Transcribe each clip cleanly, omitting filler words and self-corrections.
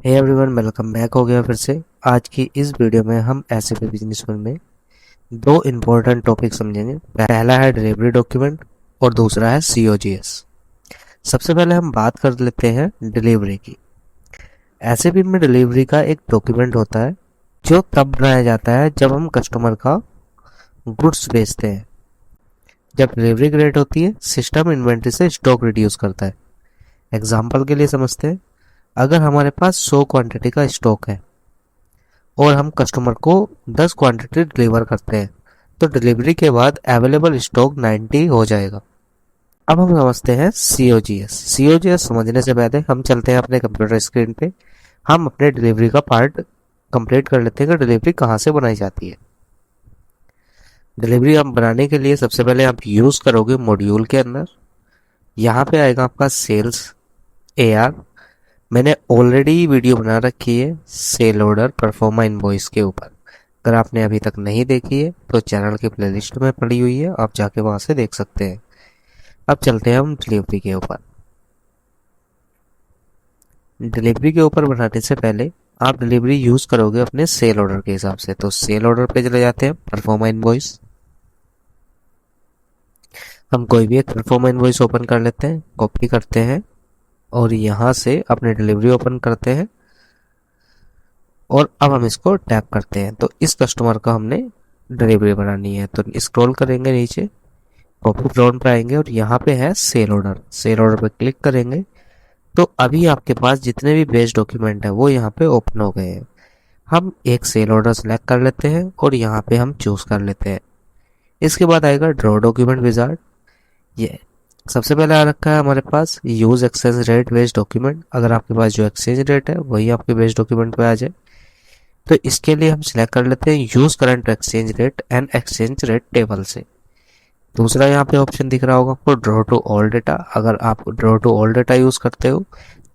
Hey everyone, welcome back हो गया फिर से। आज की इस वीडियो में हम एसएपी बिजनेस में दो इम्पोर्टेंट टॉपिक समझेंगे। पहला है डिलीवरी डॉक्यूमेंट और दूसरा है सीओजीएस। सबसे पहले हम बात कर लेते हैं डिलीवरी की। एसएपी में डिलीवरी का एक डॉक्यूमेंट होता है जो तब बनाया जाता है जब हम कस्टमर का गुड्स बेचते हैं। जब डिलीवरी क्रेडिट होती है, सिस्टम इन्वेंट्री से स्टॉक रिड्यूस करता है। एग्जाम्पल के लिए समझते हैं, अगर हमारे पास 100 क्वांटिटी का स्टॉक है और हम कस्टमर को 10 क्वांटिटी डिलीवर करते हैं तो डिलीवरी के बाद अवेलेबल स्टॉक 90 हो जाएगा। अब हम समझते हैं सीओजीएस। सीओजीएस समझने से पहले हम चलते हैं अपने कंप्यूटर स्क्रीन पे। हम अपने डिलीवरी का पार्ट कंप्लीट कर लेते हैं कि डिलीवरी कहाँ से बनाई जाती है। डिलीवरी आप बनाने के लिए सबसे पहले आप यूज़ करोगे मॉड्यूल के अंदर। यहाँ पे आएगा आपका सेल्स एआर। मैंने ऑलरेडी वीडियो बना रखी है सेल ऑर्डर परफॉर्मा इनवॉइस के ऊपर। अगर आपने अभी तक नहीं देखी है तो चैनल की प्लेलिस्ट में पड़ी हुई है, आप जाके वहां से देख सकते हैं। अब चलते हैं हम डिलीवरी के ऊपर। डिलीवरी के ऊपर बनाने से पहले आप डिलीवरी यूज करोगे अपने सेल ऑर्डर के हिसाब से, तो सेल ऑर्डर पे चले जाते हैं, परफॉर्मा इनवॉइस। हम कोई भी एक परफॉर्मा इनवॉइस ओपन कर लेते हैं, कॉपी करते हैं और यहाँ से अपने डिलीवरी ओपन करते हैं और अब हम इसको टैप करते हैं। तो इस कस्टमर का हमने डिलीवरी बनानी है, तो स्क्रॉल करेंगे नीचे, कॉपी फ्रॉम पे आएंगे और यहाँ पे है सेल ऑर्डर। सेल ऑर्डर पे क्लिक करेंगे तो अभी आपके पास जितने भी बेस डॉक्यूमेंट है वो यहाँ पे ओपन हो गए हैं। हम एक सेल ऑर्डर सेलेक्ट कर लेते हैं और यहाँ पे हम चूज कर लेते हैं। इसके बाद आएगा ड्रॉ डॉक्यूमेंट विजार्ड। ये सबसे पहले आ रखा है हमारे पास use exchange rate based document. अगर आपके पास जो एक्सचेंज रेट है वही आपके बेस्ड डॉक्यूमेंट पे आ जाए तो इसके लिए हम सिलेक्ट कर लेते हैं use current exchange rate and exchange rate table से। दूसरा यहाँ पे ऑप्शन दिख रहा होगा आपको ड्रॉ टू ऑल डेटा। अगर आप draw two all data use करते हो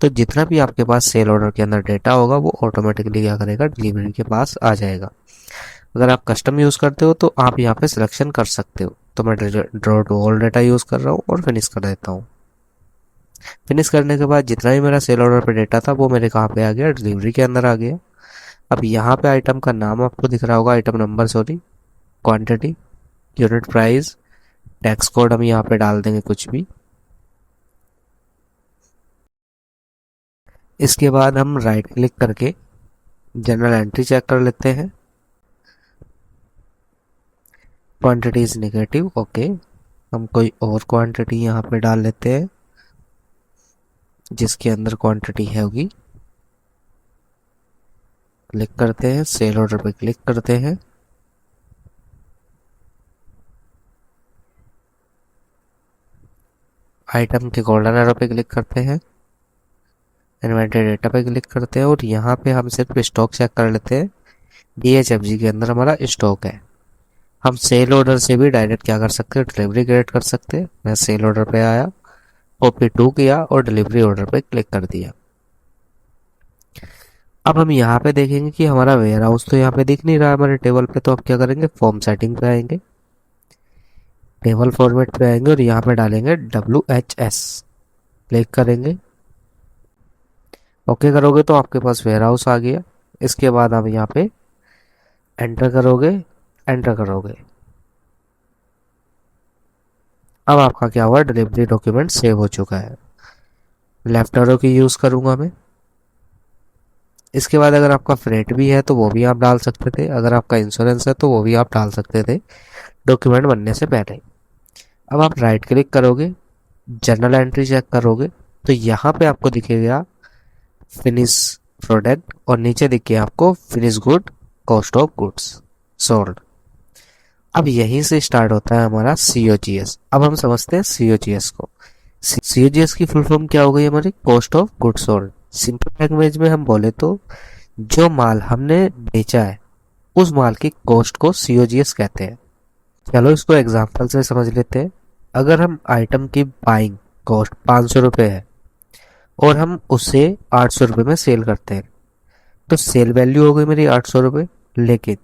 तो जितना भी आपके पास सेल ऑर्डर के अंदर डेटा होगा वो ऑटोमेटिकली क्या करेगा, डिलीवरी के पास आ जाएगा। अगर आप कस्टम यूज करते हो तो आप यहाँ पे सिलेक्शन कर सकते हो। तो मैं draw two all data use कर रहा हूँ और फिनिश कर देता हूँ। फिनिश करने के बाद जितना भी मेरा सेल ऑर्डर पे डेटा था वो मेरे कहाँ पे आ गया, डिलीवरी के अंदर आ गया। अब यहाँ पे आइटम का नाम आपको दिख रहा होगा, item number sorry, quantity, unit price, tax code हम यहाँ पे डाल देंगे कुछ भी। इसके बाद हम राइट क्लिक करके जनरल एंट्री चेक कर लेते हैं। Quantity is negative, okay. हम कोई और क्वांटिटी यहाँ पे डाल लेते हैं जिसके अंदर क्वांटिटी है होगी। क्लिक करते हैं, सेल ऑर्डर पे क्लिक करते हैं। आइटम के गोल्डन एरो पे क्लिक करते हैं, इन्वेंटरी डेटा पे क्लिक करते हैं और यहाँ पे हम सिर्फ स्टॉक चेक कर लेते हैं। DHFG के अंदर हमारा स्टॉक है। हम सेल ऑर्डर से भी डायरेक्ट क्या कर सकते हैं, डिलीवरी क्रिएट कर सकते हैं। मैं सेल ऑर्डर पे आया, कॉपी टू किया और डिलीवरी ऑर्डर पे क्लिक कर दिया। अब हम यहाँ पे देखेंगे कि हमारा वेयर हाउस तो यहाँ पे दिख नहीं रहा है हमारे टेबल पे, तो अब क्या करेंगे, फॉर्म सेटिंग पे आएंगे, टेबल फॉर्मेट पे आएंगे और यहाँ पे डालेंगे WHS। क्लिक करेंगे, ओके करोगे तो आपके पास वेयर हाउस आ गया। इसके बाद आप यहाँ पे एंटर करोगे, एंटर करोगे। अब आपका क्या हुआ, डिलीवरी डॉक्यूमेंट सेव हो चुका है। लेफ्ट एरो की यूज करूंगा मैं। इसके बाद अगर आपका फ्रेट भी है तो वो भी आप डाल सकते थे, अगर आपका इंश्योरेंस है तो वो भी आप डाल सकते थे डॉक्यूमेंट बनने से पहले। अब आप राइट क्लिक करोगे, जनरल एंट्री चेक करोगे तो यहाँ पे आपको दिखेगा फिनिश प्रोडक्ट और नीचे दिखे आपको finish good, cost of goods sold. अब यहीं से स्टार्ट होता है हमारा सीओजीएस। अब हम समझते हैं सीओजीएस को। सीओजीएस की फुल फॉर्म क्या हो गई हमारी, cost of good sold. Simple language में हम बोले तो जो माल हमने बेचा है उस माल की कॉस्ट को सीओजीएस कहते हैं। चलो इसको एग्जांपल से समझ लेते हैं। अगर हम आइटम की बाइंग कॉस्ट 500 रुपये है और हम उसे 800 रुपये में सेल करते हैं तो सेल वैल्यू हो गई मेरी 800 रुपये, लेकिन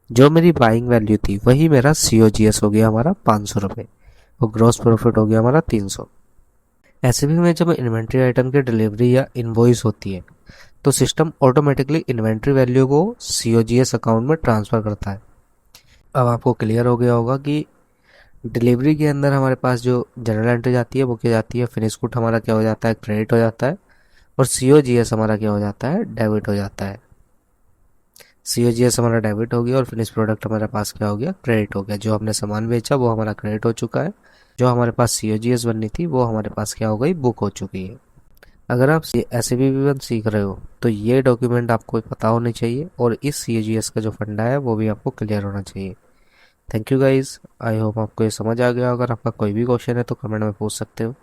जो मेरी बाइंग वैल्यू थी वही मेरा सीओजीएस हो गया हमारा 500 रुपये और ग्रॉस प्रॉफिट हो गया हमारा 300। ऐसे भी में जब इन्वेंट्री आइटम की डिलीवरी या इनवॉइस होती है तो सिस्टम ऑटोमेटिकली इन्वेंट्री वैल्यू को COGS अकाउंट में ट्रांसफ़र करता है। अब आपको क्लियर हो गया होगा कि डिलीवरी के अंदर हमारे पास जो जनरल एंट्री जाती है वो क्या जाती है, फिनिश गुड हमारा क्या हो जाता है, क्रेडिट हो जाता है, और COGS हमारा क्या हो जाता है, डेबिट हो जाता है। COGS हमारा डेबिट हो गया और फिनिश प्रोडक्ट हमारे पास क्या हो गया, क्रेडिट हो गया। जो हमने सामान बेचा वो हमारा क्रेडिट हो चुका है, जो हमारे पास COGS बननी थी वो हमारे पास क्या हो गई, बुक हो चुकी है। अगर आप SAP सीख रहे हो तो ये डॉक्यूमेंट आपको पता होने चाहिए और इस COGS का जो फंडा है वो भी आपको क्लियर होना चाहिए। Thank you guys, I hope आपको ये समझ आ गया। अगर आपका कोई भी क्वेश्चन है तो कमेंट में पूछ सकते हो।